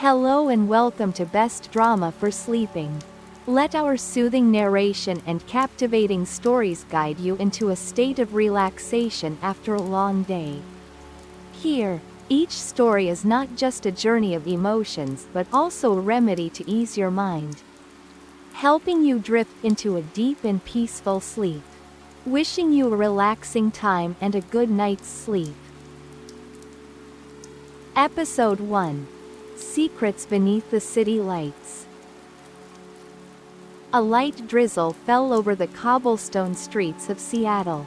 Hello and welcome to Best Drama for Sleeping. Let our soothing narration and captivating stories guide you into a state of relaxation after a long day. Here, each story is not just a journey of emotions but also a remedy to ease your mind, helping you drift into a deep and peaceful sleep. Wishing you a relaxing time and a good night's sleep. Episode 1. Secrets Beneath the City Lights. A light drizzle fell over the cobblestone streets of Seattle.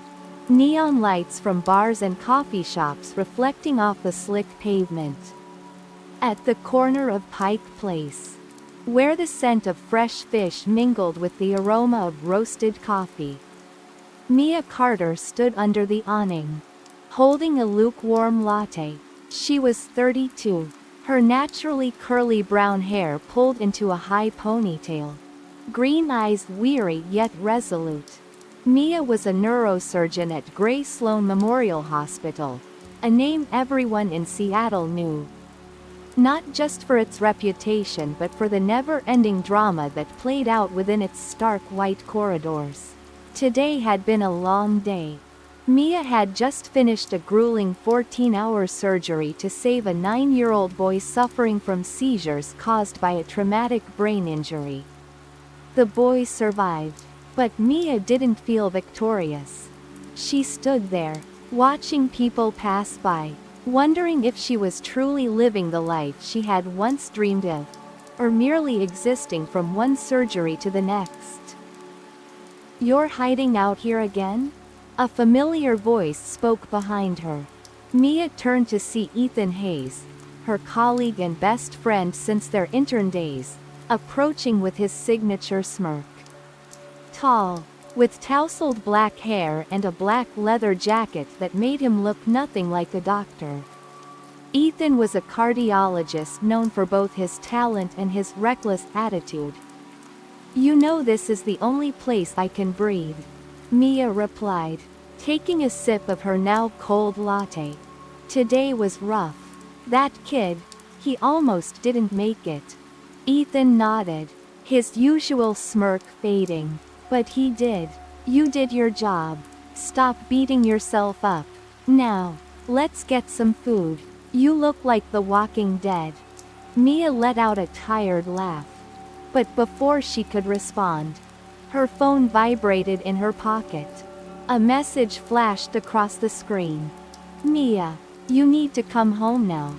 Neon lights from bars and coffee shops reflecting off the slick pavement. At the corner of Pike Place, where the scent of fresh fish mingled with the aroma of roasted coffee, Mia Carter stood under the awning, holding a lukewarm latte. She was 32, her naturally curly brown hair pulled into a high ponytail, green eyes weary yet resolute. Mia was a neurosurgeon at Gray Sloan Memorial Hospital, a name everyone in Seattle knew. Not just for its reputation but for the never-ending drama that played out within its stark white corridors. Today had been a long day. Mia had just finished a grueling 14-hour surgery to save a 9-year-old boy suffering from seizures caused by a traumatic brain injury. The boy survived, but Mia didn't feel victorious. She stood there, watching people pass by, wondering if she was truly living the life she had once dreamed of, or merely existing from one surgery to the next. "You're hiding out here again?" A familiar voice spoke behind her. Mia turned to see Ethan Hayes, her colleague and best friend since their intern days, approaching with his signature smirk. Tall, with tousled black hair and a black leather jacket that made him look nothing like a doctor. Ethan was a cardiologist known for both his talent and his reckless attitude. "You know this is the only place I can breathe," Mia replied, taking a sip of her now cold latte. "Today was rough. That kid, he almost didn't make it." Ethan nodded, his usual smirk fading. "But he did. You did your job. Stop beating yourself up. Now, let's get some food. You look like the Walking Dead." Mia let out a tired laugh. But before she could respond, her phone vibrated in her pocket. A message flashed across the screen. "Mia, you need to come home now.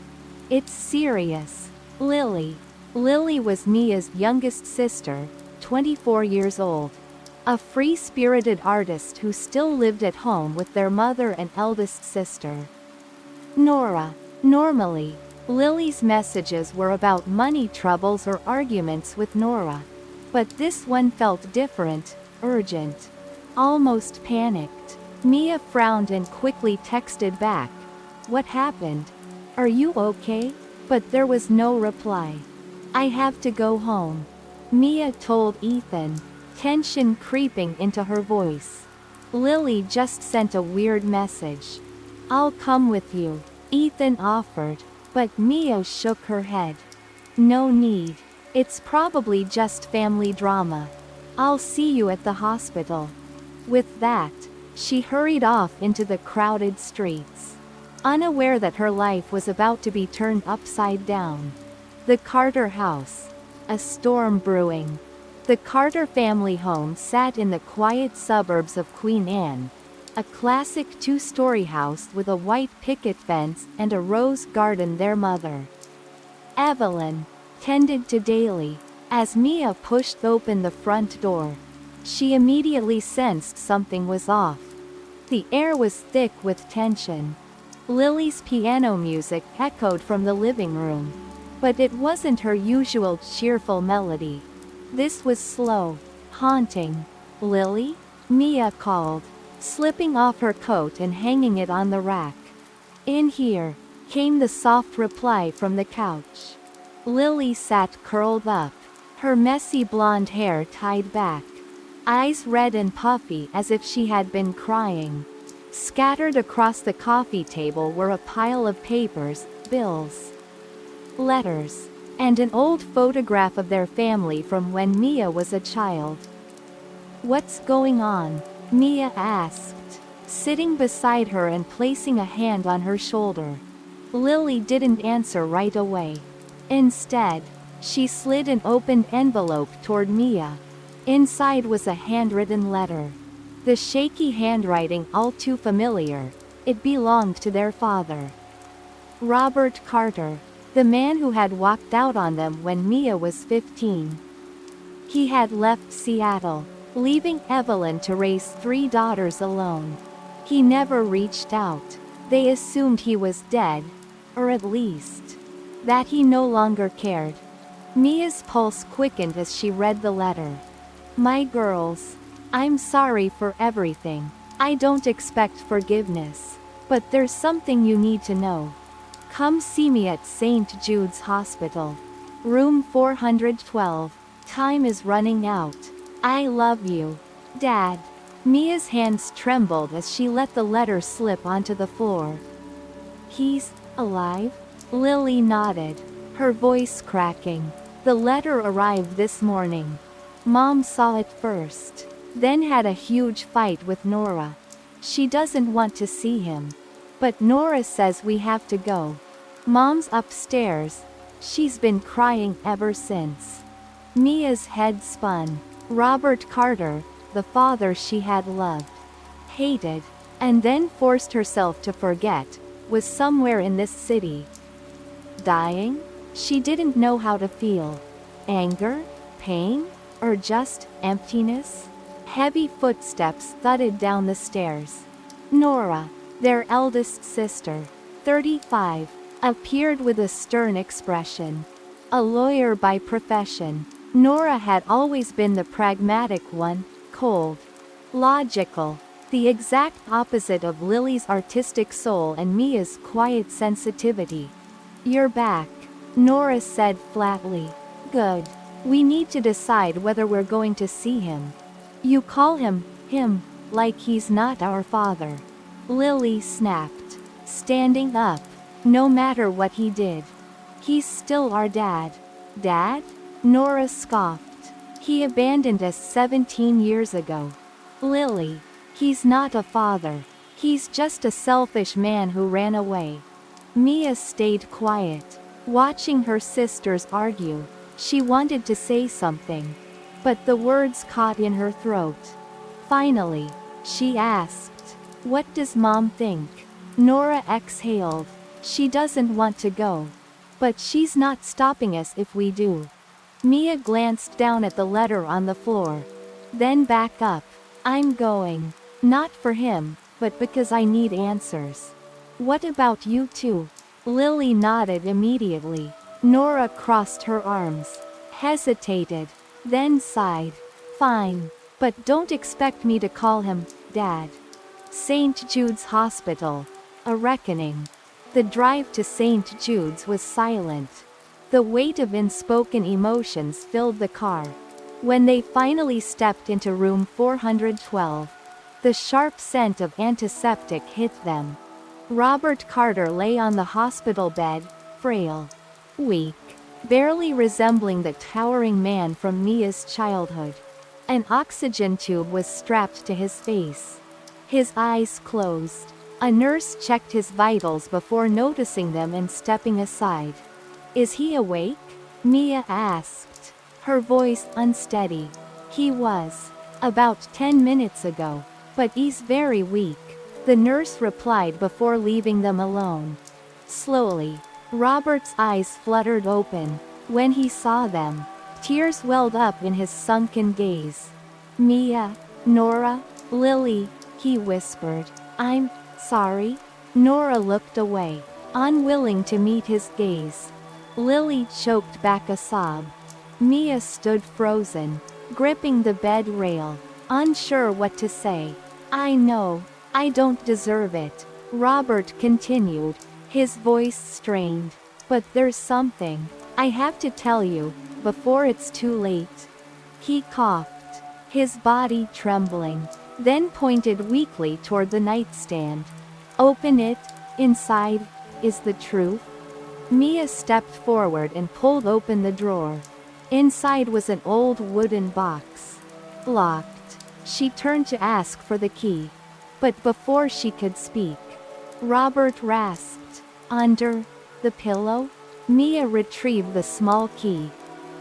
It's serious. Lily." Lily was Mia's youngest sister, 24 years old. A free-spirited artist who still lived at home with their mother and eldest sister, Nora. Normally, Lily's messages were about money troubles or arguments with Nora. But this one felt different, urgent. Almost panicked. Mia frowned and quickly texted back, "What happened? Are you okay?" But there was no reply. "I have to go home," Mia told Ethan, tension creeping into her voice. "Lily just sent a weird message." "I'll come with you," Ethan offered, but Mia shook her head. "No need. It's probably just family drama. I'll see you at the hospital." With that, she hurried off into the crowded streets, unaware that her life was about to be turned upside down. The Carter house. A storm brewing. The Carter family home sat in the quiet suburbs of Queen Anne, a classic two-story house with a white picket fence and a rose garden. Their mother, Evelyn, tended to daily. As Mia pushed open the front door, she immediately sensed something was off. The air was thick with tension. Lily's piano music echoed from the living room, but it wasn't her usual cheerful melody. This was slow, haunting. "Lily?" Mia called, slipping off her coat and hanging it on the rack. "In here," came the soft reply from the couch. Lily sat curled up, her messy blonde hair tied back, eyes red and puffy as if she had been crying. Scattered across the coffee table were a pile of papers, bills, letters. and an old photograph of their family from when Mia was a child. "What's going on?" Mia asked, sitting beside her and placing a hand on her shoulder. Lily didn't answer right away. Instead, she slid an opened envelope toward Mia. Inside was a handwritten letter. The shaky handwriting all too familiar. It belonged to their father, Robert Carter, the man who had walked out on them when Mia was 15. He had left Seattle, leaving Evelyn to raise 3 daughters alone. He never reached out. They assumed he was dead, or at least, that he no longer cared. Mia's pulse quickened as she read the letter. "My girls, I'm sorry for everything. I don't expect forgiveness. But there's something you need to know. Come see me at St. Jude's Hospital. Room 412. Time is running out. I love you. Dad." Mia's hands trembled as she let the letter slip onto the floor. "He's alive?" Lily nodded, her voice cracking. "The letter arrived this morning. Mom saw it first, then had a huge fight with Nora. She doesn't want to see him. But Nora says we have to go. Mom's upstairs. She's been crying ever since." Mia's head spun. Robert Carter, the father she had loved, hated, and then forced herself to forget, was somewhere in this city. Dying? She didn't know how to feel. Anger? Pain? Or just emptiness? Heavy footsteps thudded down the stairs. Nora, their eldest sister, 35, appeared with a stern expression. A lawyer by profession, Nora had always been the pragmatic one, cold, logical, the exact opposite of Lily's artistic soul and Mia's quiet sensitivity. "You're back," Nora said flatly. "Good. We need to decide whether we're going to see him." "You call him, like he's not our father," Lily snapped, standing up. "No matter what he did, he's still our dad." "Dad?" Nora scoffed. "He abandoned us 17 years ago." "Lily, he's not a father. He's just a selfish man who ran away." Mia stayed quiet, watching her sisters argue. She wanted to say something, but the words caught in her throat. Finally, she asked, "What does Mom think?" Nora exhaled. "She doesn't want to go. But she's not stopping us if we do." Mia glanced down at the letter on the floor, then back up. "I'm going. Not for him, but because I need answers." "What about you two?" Lily nodded immediately. Nora crossed her arms, hesitated, then sighed. "Fine. But don't expect me to call him Dad." St. Jude's Hospital. A reckoning. The drive to St. Jude's was silent. The weight of unspoken emotions filled the car. When they finally stepped into room 412, the sharp scent of antiseptic hit them. Robert Carter lay on the hospital bed, frail, weak, barely resembling the towering man from Mia's childhood. An oxygen tube was strapped to his face. His eyes closed. A nurse checked his vitals before noticing them and stepping aside. "Is he awake?" Mia asked, her voice unsteady. "He was. About 10 minutes ago. But he's very weak," the nurse replied before leaving them alone. Slowly, Robert's eyes fluttered open. When he saw them, tears welled up in his sunken gaze. "Mia, Nora, Lily," he whispered. "I'm sorry." Nora looked away, unwilling to meet his gaze. Lily choked back a sob. Mia stood frozen, gripping the bed rail, unsure what to say. "I know, I don't deserve it," Robert continued, his voice strained. "But there's something I have to tell you, before it's too late." He coughed, his body trembling, then pointed weakly toward the nightstand. "Open it. Inside is the truth." Mia stepped forward and pulled open the drawer. Inside was an old wooden box. Locked. She turned to ask for the key. But before she could speak, Robert rasped, "Under the pillow?" Mia retrieved the small key,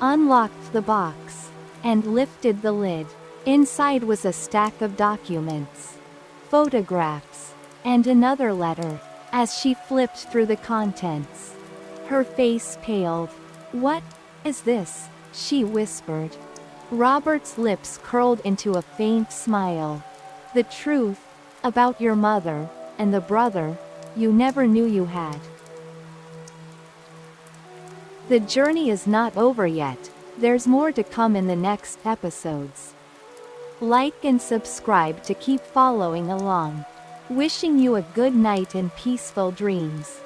unlocked the box, and lifted the lid. Inside was a stack of documents, photographs, and another letter. As she flipped through the contents, her face paled. "What is this?" she whispered. Robert's lips curled into a faint smile. "The truth about your mother and the brother you never knew you had." The journey is not over yet. There's more to come in the next episodes. Like and subscribe to keep following along. Wishing you a good night and peaceful dreams.